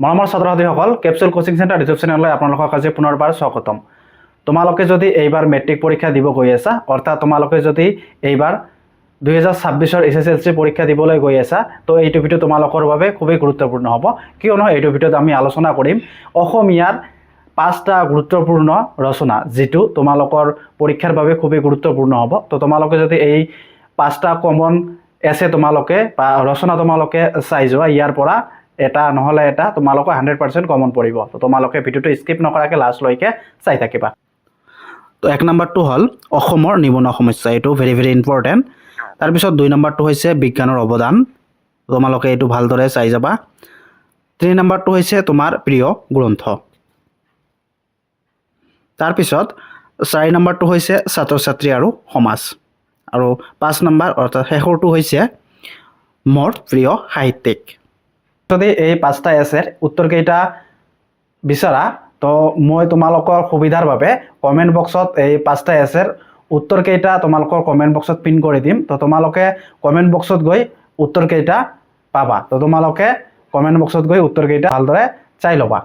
মৰমৰ ছাত্ৰ ছাত্ৰীসকল কেপচুল কোচিং চেণ্টাৰ ইউটিউব চেনেললৈ আপোনালোকক আজি পুনৰবাৰ স্বাগতম। তোমালোকে যদি এইবাৰ মেট্ৰিক পৰীক্ষা দিব গৈ আছা, অৰ্থাৎ তোমালোকে যদি এইবাৰ 2026 SSLC পৰীক্ষা দিবলৈ গৈ আছা, তো এইটো ভিডিও তোমালোকৰ বাবে খুবেই গুৰুত্বপূৰ্ণ হ'ব। কিয়নো এইটো ভিডিওত আমি আলোচনা কৰিম অসমীয়াৰ 5টা গুৰুত্বপূৰ্ণ ৰচনা, যিটো তোমালোকৰ পৰীক্ষাৰ বাবে খুবেই গুৰুত্বপূৰ্ণ হ'ব। তো তোমালোকে যদি এই 5টা কমন এছে তোমালোকে বা ৰচনা তোমালোকে চাই যোৱা, ইয়াৰ পৰা এটা নহলে এটা তোমালোকে 100% কমন পৰিব। তো তোমালোকে ভিডিওটো স্কিপ নকৰাকে লাষ্টলৈকে চাই থাকিবা। তো 1 নম্বৰটো হ'ল অসমৰ নিবনুৱা সমস্যা, এইটো ভেৰি ইম্পৰ্টেণ্ট। তাৰপিছত 2 নম্বৰটো হৈছে বিজ্ঞানৰ অৱদান, তোমালোকে এইটো ভালদৰে চাই যাবা। 3 নম্বৰটো হৈছে তোমাৰ প্ৰিয় গ্ৰন্থ। তাৰপিছত 4 নম্বৰটো হৈছে ছাত্ৰ ছাত্ৰী আৰু সমাজ, আৰু 5 নম্বৰ অৰ্থাৎ শেষৰটো হৈছে মোৰ প্ৰিয় সাহিত্যিক। যদি এই 5টা এছেৰ উত্তৰকেইটা বিচৰা, তো মই তোমালোকৰ সুবিধাৰ বাবে কমেণ্ট বক্সত এই 5টা এছেৰ উত্তৰকেইটা তোমালোকৰ কমেণ্ট বক্সত পিন কৰি দিম। তো তোমালোকে কমেণ্ট বক্সত গৈ উত্তৰকেইটা পাবা। তো তোমালোকে কমেণ্ট বক্সত গৈ উত্তৰকেইটা ভালদৰে চাই ল'বা।